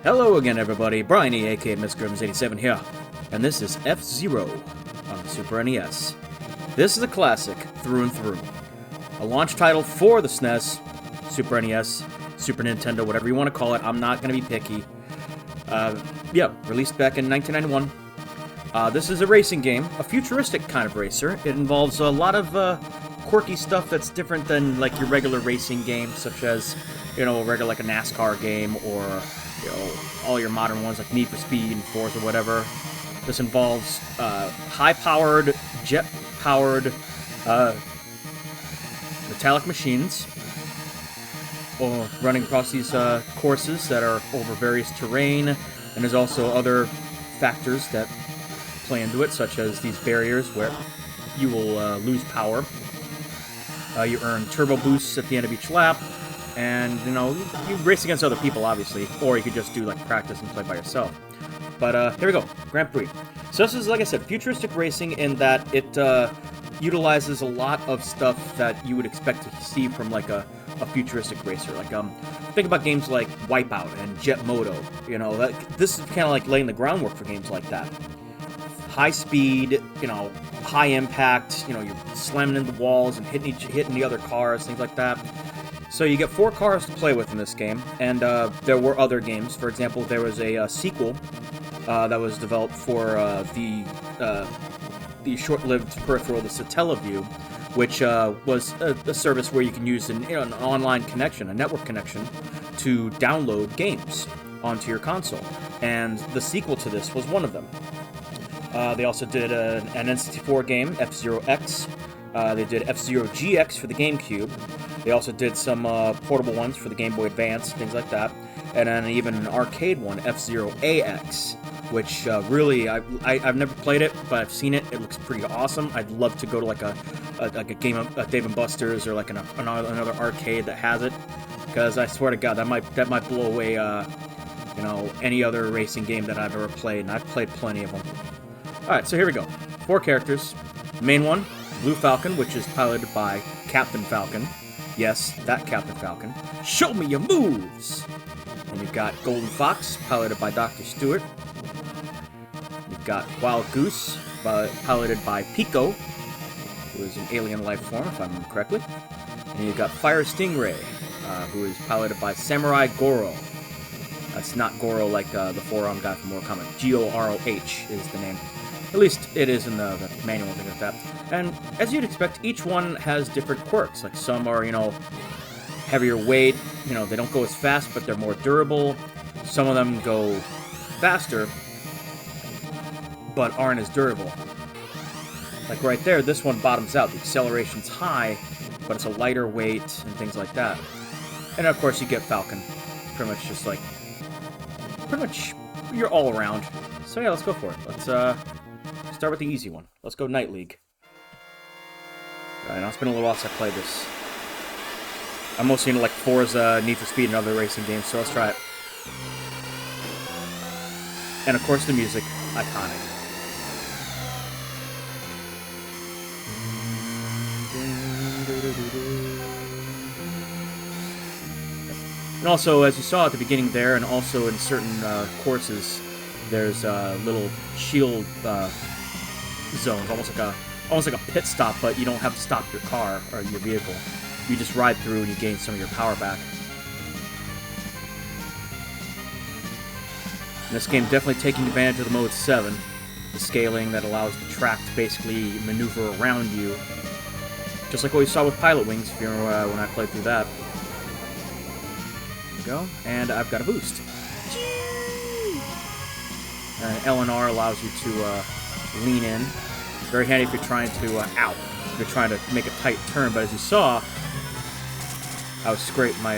Hello again, everybody. Brian E, aka MrGrims87 here, and this is F-Zero on the Super NES. This is a classic through and through. A launch title for the SNES, Super NES, Super Nintendo, whatever you want to call it. I'm not going to be picky. Released back in 1991. This is a racing game, a futuristic kind of racer. It involves a lot of quirky stuff that's different than like your regular racing games, such as, a regular like a NASCAR game or all your modern ones like Need for Speed and Forza or whatever. This involves high-powered, jet-powered metallic machines running across these courses that are over various terrain, and there's also other factors that play into it, such as these barriers where you will lose power. You earn turbo boosts at the end of each lap, and you race against other people, obviously, or you could just do like practice and play by yourself. But here we go, Grand Prix. So this is, like I said, futuristic racing in that it utilizes a lot of stuff that you would expect to see from like a futuristic racer. Like think about games like Wipeout and Jet Moto. This is kind of like laying the groundwork for games like that. High speed, high impact. You're slamming into walls and hitting the other cars, things like that. So you get 4 cars to play with in this game, and there were other games. For example, there was a sequel that was developed for the short-lived peripheral, the Satellaview, which was a service where you can use an online connection, a network connection, to download games onto your console. And the sequel to this was one of them. They also did an N64 game, F-Zero X. They did F-Zero GX for the GameCube. They also did some portable ones for the Game Boy Advance, things like that. And then even an arcade one, F-Zero AX, which really, I've never played it, but I've seen it. It looks pretty awesome. I'd love to go to like a game of Dave & Buster's or like another arcade that has it, because I swear to God, that might blow away any other racing game that I've ever played, and I've played plenty of them. All right, so here we go. 4 characters. The main one, Blue Falcon, which is piloted by Captain Falcon. Yes, that Captain Falcon. Show me your moves! And you've got Golden Fox, piloted by Dr. Stewart. You've got Wild Goose, piloted by Pico, who is an alien life form, if I remember correctly. And you've got Fire Stingray, who is piloted by Samurai Goro. That's not Goro like the forearm guy from Mortal Kombat. Goroh is the name. At least it is in the manual and things like that. And as you'd expect, each one has different quirks. Like some are, heavier weight. They don't go as fast, but they're more durable. Some of them go faster, but aren't as durable. Like right there, this one bottoms out. The acceleration's high, but it's a lighter weight and things like that. And of course, you get Falcon. Pretty much you're all around. So yeah, let's go for it. Let's start with the easy one. Let's go Night League. Alright, now it's been a little while since I played this. I'm mostly into like Forza, Need for Speed, and other racing games, so let's try it. And of course the music, iconic. And also, as you saw at the beginning there, and also in certain courses, there's little shield zones, almost like a pit stop, but you don't have to stop your car or your vehicle. You just ride through and you gain some of your power back. And this game definitely taking advantage of the Mode 7, the scaling that allows the track to basically maneuver around you, just like what we saw with Pilot Wings, if you remember when I played through that. There we go, and I've got a boost. And L and R allows you to lean in. Very handy if you're trying to, if you're trying to make a tight turn. But as you saw, I was my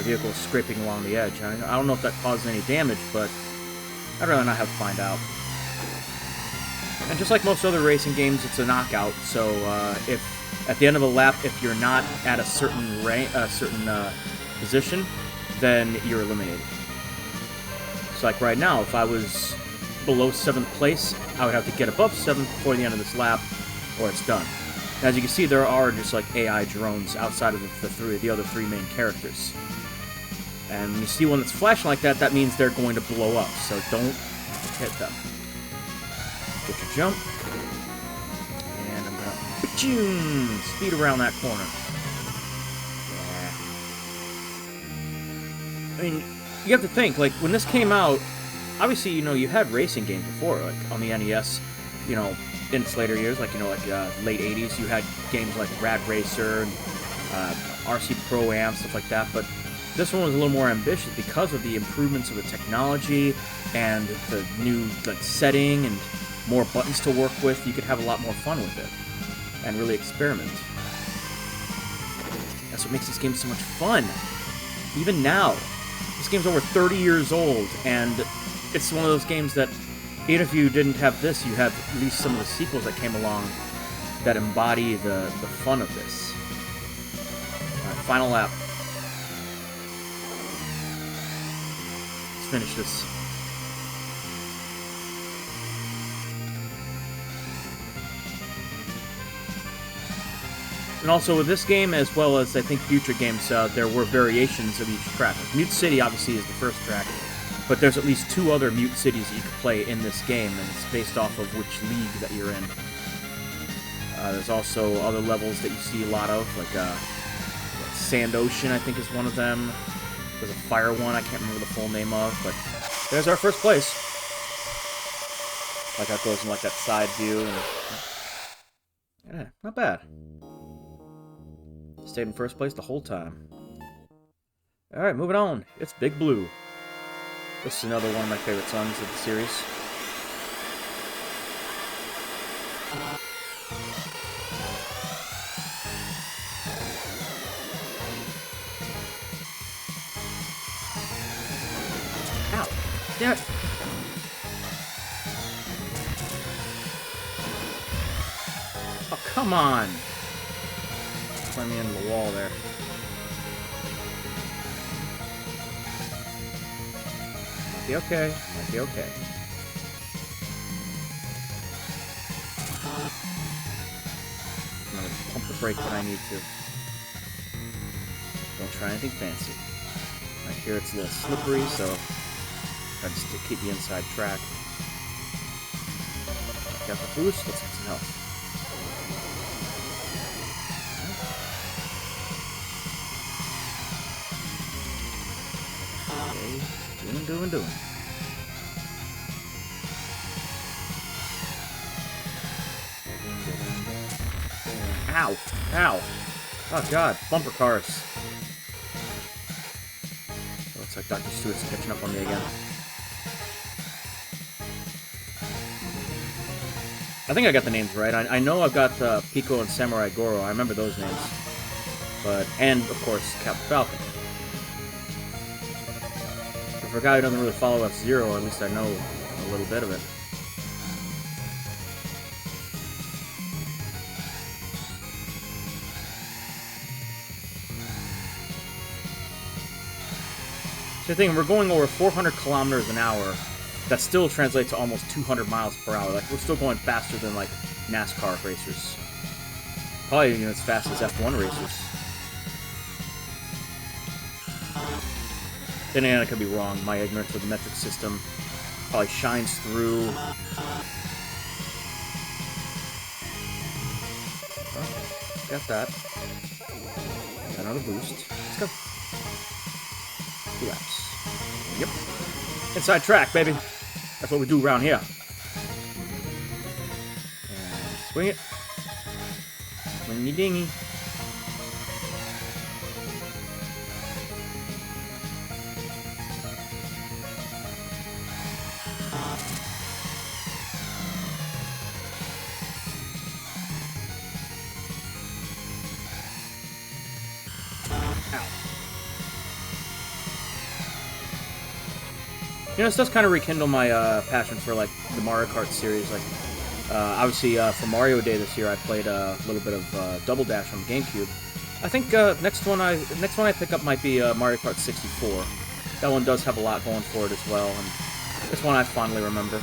vehicle was scraping along the edge. I don't know if that caused any damage, but I'd rather not have to find out. And just like most other racing games, it's a knockout. So if at the end of a lap, if you're not at a certain position, then you're eliminated. So like right now, if I was below 7th place, I would have to get above 7th before the end of this lap, or it's done. And as you can see, there are just like AI drones outside of the other 3 main characters. And when you see one that's flashing like that, that means they're going to blow up. So don't hit them. Get your jump. And I'm gonna speed around that corner. Yeah. I mean, you have to think, like, when this came out, obviously, you know, you had racing games before, like, on the NES, you know, in its later years, like, you know, like, late 80s, you had games like Rad Racer, and, RC Pro-Am, stuff like that, but this one was a little more ambitious because of the improvements of the technology and the new, like, setting and more buttons to work with. You could have a lot more fun with it and really experiment. That's what makes this game so much fun. Even now, this game's over 30 years old, and it's one of those games that, even if you didn't have this, you have at least some of the sequels that came along that embody the fun of this. Alright, final lap. Let's finish this. And also with this game, as well as I think future games, there were variations of each track. Mute City obviously is the first track, but there's at least 2 other Mute Cities that you can play in this game, and it's based off of which league that you're in. There's also other levels that you see a lot of, like Sand Ocean, I think is one of them. There's a fire one I can't remember the full name of, but there's our first place. Like how it goes in like that side view, and yeah, not bad. Stayed in first place the whole time. Alright, moving on. It's Big Blue. This is another one of my favorite songs of the series. Ow! Damn it! Oh, come on! Run me into the wall there. Might be okay. Might be okay. I'm gonna pump the brake when I need to. Don't try anything fancy. I hear it's a little slippery, so I just to keep the inside track. Got the boost. Let's get some help. Doing. Ow! Ow! Oh god, bumper cars. Looks like Dr. Stewart's catching up on me again. I think I got the names right. I know I've got Pico and Samurai Goro. I remember those names. But, and of course, Captain Falcon. For a guy who doesn't really follow F-Zero, at least I know a little bit of it. So the thing, we're going over 400 kilometers an hour. That still translates to almost 200 miles per hour. Like, we're still going faster than, like, NASCAR racers. Probably even as fast as F1 racers. Then again, I could be wrong. My ignorance of the metric system probably shines through. Well, got that. Got another boost. Let's go. 2 laps. Yep. Inside track, baby. That's what we do around here. And swing it. Swing your dinghy. You know, this does kind of rekindle my passion for, like, the Mario Kart series. Like, obviously, for Mario Day this year, I played a little bit of Double Dash on GameCube. I think next one I pick up might be Mario Kart 64. That one does have a lot going for it as well, and this one I fondly remember.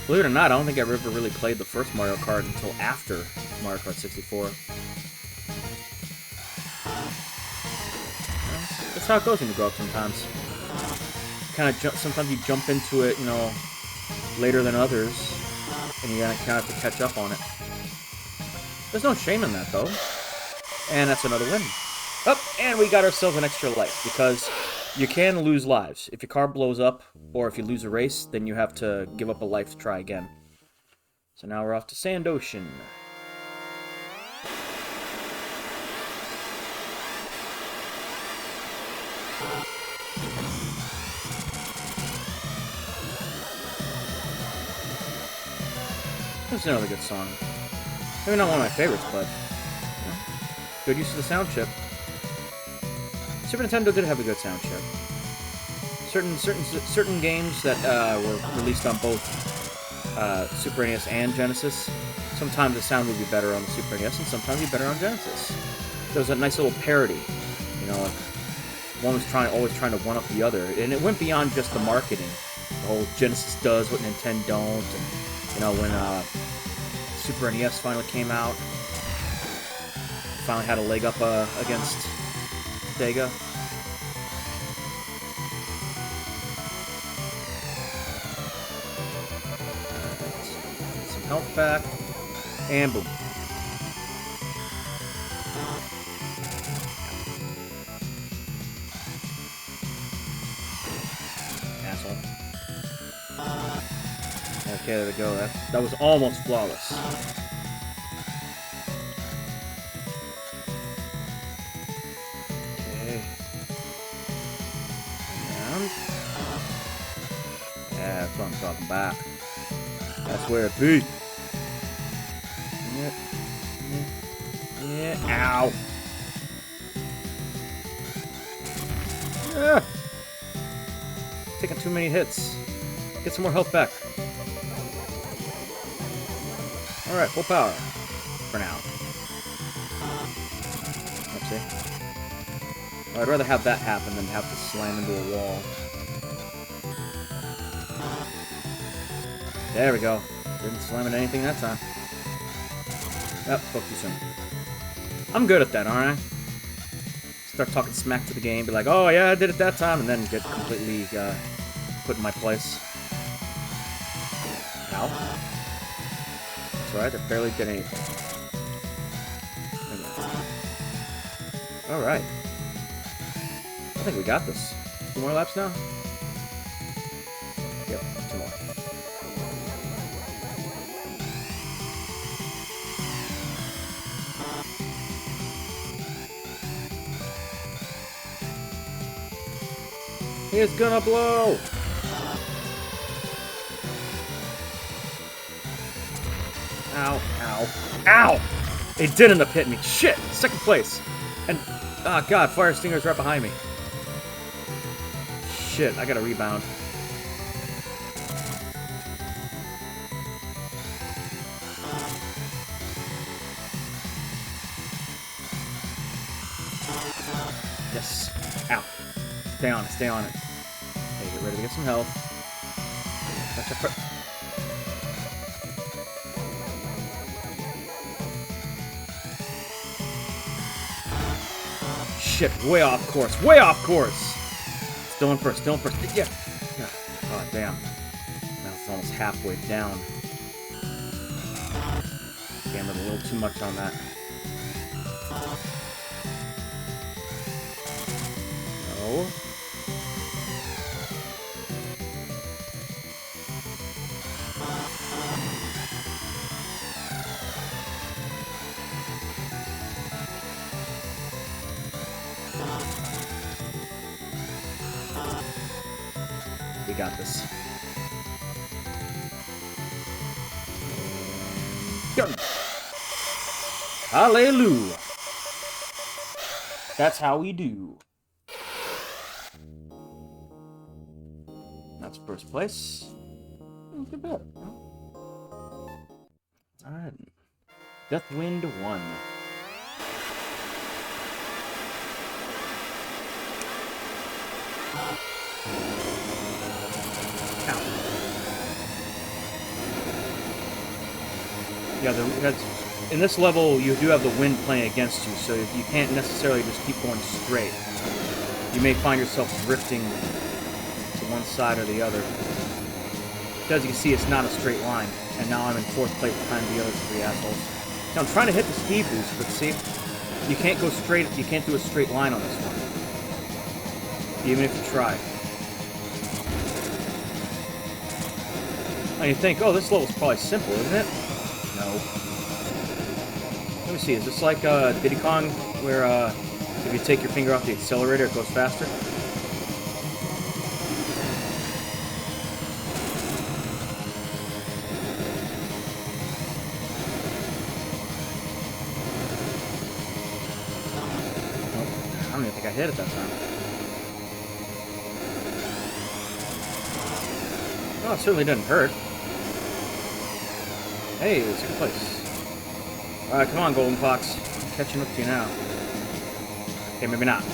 Believe it or not, I don't think I ever really played the first Mario Kart until after Mario Kart 64. It's how it goes when you grow up sometimes. Sometimes you jump into it, you know, later than others, and you kind of have to catch up on it. There's no shame in that, though. And that's another win. Oh, and we got ourselves an extra life, because you can lose lives. If your car blows up, or if you lose a race, then you have to give up a life to try again. So now we're off to Sand Ocean. This is another good song. Maybe not one of my favorites, but good use of the sound chip. Super Nintendo did have a good sound chip. Certain games that were released on both Super NES and Genesis, sometimes the sound would be better on the Super NES, and sometimes it'd be better on Genesis. There was a nice little parody, you know, like one was always trying to one-up the other, and it went beyond just the marketing. The whole Genesis does what Nintendo don't, and you know, when Super NES finally came out, finally had a leg up against Sega. Get some health back, and boom. Asshole. Okay, there we go. That was almost flawless. Okay. Down. Yeah, that's what I'm talking about. That's where it be. Yeah. Ow. Yeah. Taking too many hits. Get some more health back. Alright, full power. For now. Oopsie. I'd rather have that happen than have to slam into a wall. There we go. Didn't slam into anything that time. Oh, spoke too soon. I'm good at that, aren't I? Start talking smack to the game, be like, oh yeah, I did it that time, and then get completely put in my place. Ow. That's alright, I barely did anything. Alright. I think we got this. 2 more laps now? Yep, 2 more. It's gonna blow! Ow, ow, ow! It did end up hitting me. Shit! Second place! And, oh god, Fire Stinger's right behind me. Shit, I gotta rebound. Yes. Ow. Stay on it, stay on it. Okay, get ready to get some health. That's a shit, way off course, way off course! Still in first, still in first. Yeah. Oh, damn. Now it's almost halfway down. Gambled a little too much on that. No. We got this. Go. Hallelujah. That's how we do. That's first place. Not too bad. Alright. Deathwind 1. Yeah, in this level, you do have the wind playing against you, so you can't necessarily just keep going straight. you may find yourself drifting to one side or the other. As you can see, it's not a straight line, and now I'm in 4th place behind the other 3 assholes. Now I'm trying to hit the speed boost, but see, you can't go straight, you can't do a straight line on this one. Even if you try. Now you think, oh, this level's probably simple, isn't it? No. Let me see, is this like Diddy Kong, where if you take your finger off the accelerator, it goes faster? Nope. I don't even think I hit it that time. Oh, it certainly didn't hurt. Hey, it's a good place. Alright, come on, Golden Fox. I'm catching up to you now. Okay, maybe not.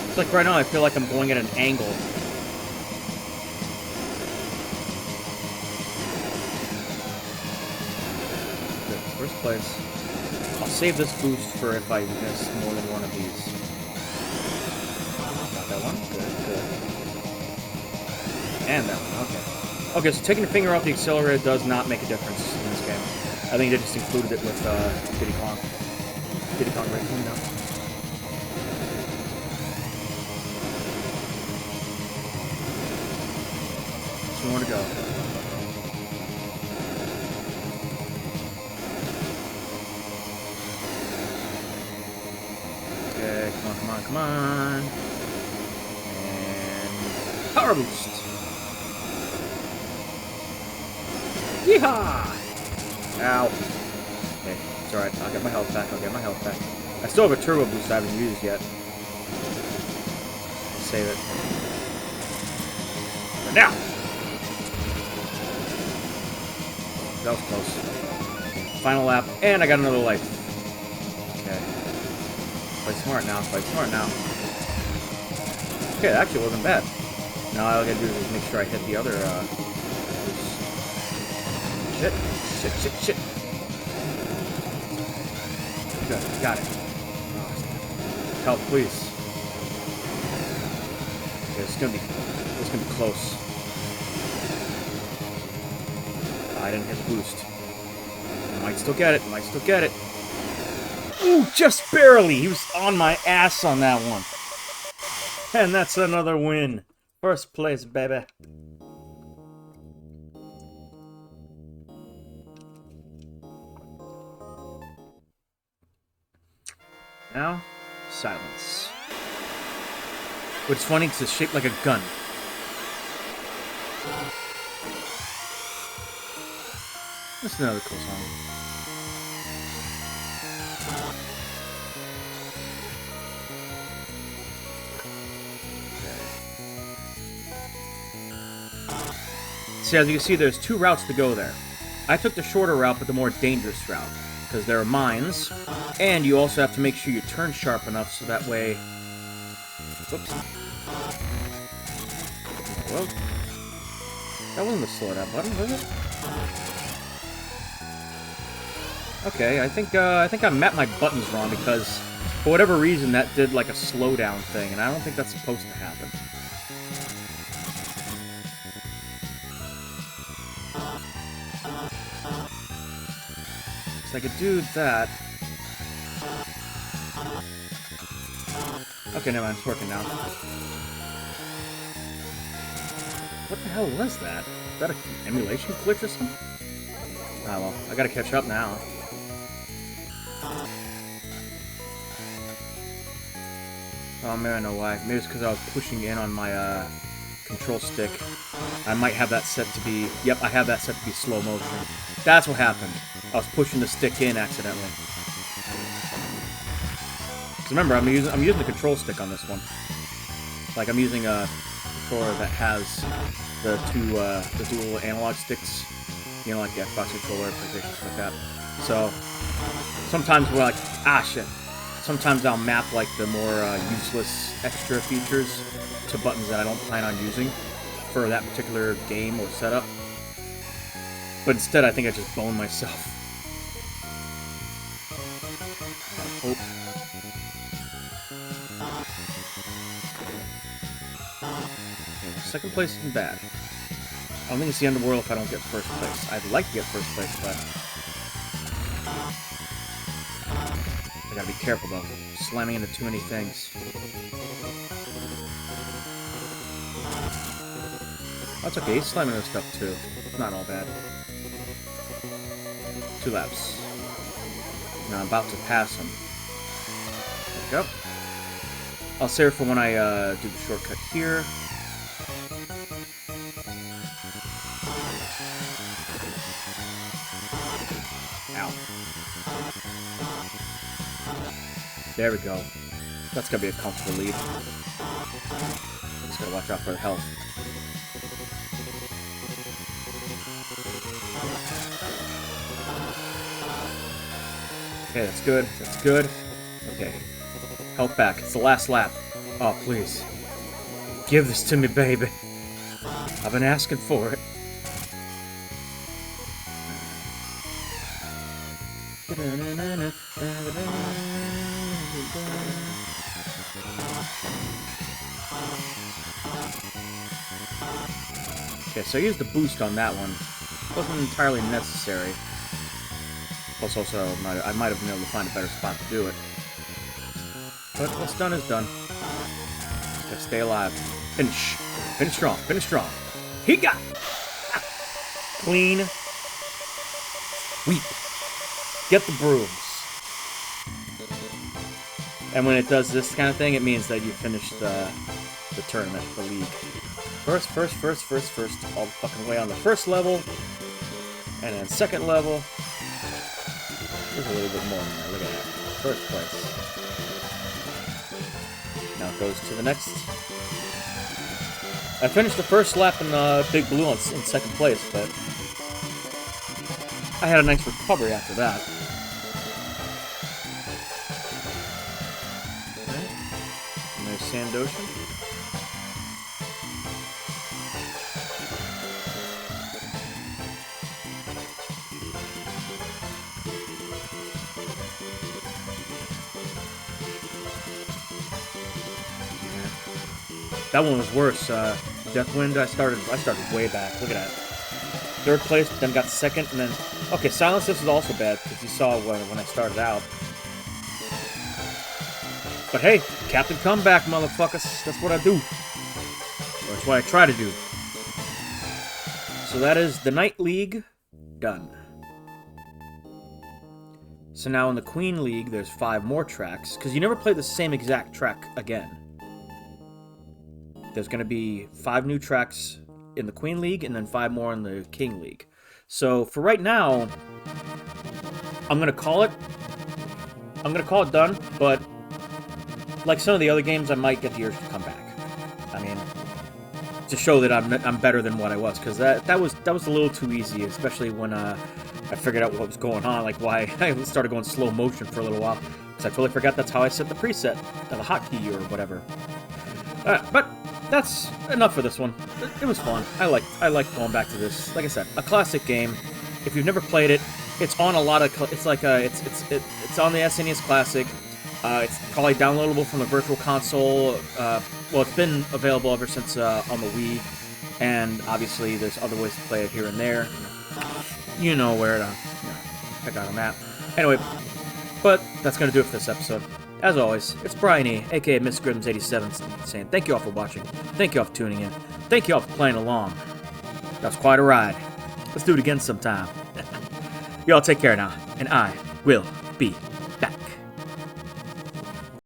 It's like right now I feel like I'm going at an angle. Good, 1st place. I'll save this boost for if I miss more than one of these. Got that one? Good. And that one, okay. Okay, so taking the finger off the accelerator does not make a difference in this game. I think they just included it with Diddy Kong. Diddy Kong Racing, no. 2 more to go. Okay, come on, come on, come on. And power boost. Yeehaw! Ow. Okay, it's alright. I'll get my health back. I'll get my health back. I still have a turbo boost I haven't used yet. I'll save it. For now! That was close. Final lap, and I got another life. Okay. Play smart now. Play smart now. Okay, that actually wasn't bad. Now all I gotta do is make sure I hit the other, Shit. Shit, shit, shit. Good, got it. Oh, help, please. Okay, this is gonna be close. I didn't hit the boost. I might still get it, might still get it. Ooh, just barely! He was on my ass on that one. And that's another win. 1st place, baby. Now, silence. Which is funny because it's shaped like a gun. This is another cool song. See, as you can see, there's 2 routes to go there. I took the shorter route, but the more dangerous route. Because there are mines, and you also have to make sure you turn sharp enough so that way... Whoops. Well, that wasn't the slow down button, was it? Okay, I think I mapped my buttons wrong because for whatever reason that did like a slowdown thing, and I don't think that's supposed to happen. So I could do that. Okay, never mind, it's working now. What the hell was that? Is that an emulation glitch or something? Ah, well, I gotta catch up now. Oh, maybe I know why. Maybe it's because I was pushing in on my control stick. I might have that set to be... Yep, I have that set to be slow motion. That's what happened. I was pushing the stick in accidentally. So remember, I'm using the control stick on this one. Like I'm using a controller that has the dual analog sticks. You know, like the Xbox controller, PlayStation, stuff like that. So sometimes we're like, ah, shit. Sometimes I'll map like the more useless extra features to buttons that I don't plan on using for that particular game or setup. But instead, I think I just boned myself. I hope Okay, second place isn't bad. I don't think it's the end of the world if I don't get first place. I'd like to get first place, but I gotta be careful though. Slamming into too many things. That's okay, he's slamming into stuff too. Not all bad. 2 laps. Now I'm about to pass him. There we go. I'll save it for when I do the shortcut here. Ow. There we go. That's gonna be a comfortable lead. Just gotta watch out for the health. Okay, that's good. That's good. Okay. Health back. It's the last lap. Oh, please. Give this to me, baby. I've been asking for it. Okay, so I used the boost on that one. Wasn't entirely necessary. Plus, also, I might have been able to find a better spot to do it. But what's done is done. Gotta stay alive. Finish. Finish strong. Finish strong. He got clean. Sweep. Get the brooms. And when it does this kind of thing, it means that you finished the tournament, the league. First, all the fucking way on the first level. And then second level. There's a little bit more in there. Look at that. First place. Now it goes to the next. I finished the first lap in Big Blue in second place, but I had a nice recovery after that. Okay. And there's Sand Ocean. That one was worse. Deathwind, I started way back. Look at that. Third place, then got second, and then... Okay, Silence, this is also bad, because you saw when I started out. But hey, Captain Comeback, motherfuckers. That's what I do. Or that's what I try to do. So that is the Night League done. So now in the Queen League, there's 5 more tracks, because you never play the same exact track again. There's going to be 5 new tracks in the Queen League, and then 5 more in the King League. So for right now, I'm going to call it done, but like some of the other games, I might get the urge to come back. I mean, to show that I'm better than what I was, because that was a little too easy, especially when I figured out what was going on, like why I started going slow motion for a little while, because I totally forgot that's how I set the preset, or the hotkey or whatever. But that's enough for this one. It was fun. I like going back to this. Like I said, a classic game. If you've never played it, it's on a lot of. It's like it's on the SNES Classic. It's probably downloadable from the Virtual Console. Well, it's been available ever since on the Wii, and obviously there's other ways to play it here and there. You know where to check out on that. Anyway, but that's gonna do it for this episode. As always, it's Brian E, aka MrGrims87, saying thank you all for watching, thank you all for tuning in, thank you all for playing along. That was quite a ride. Let's do it again sometime. Y'all take care now, and I will be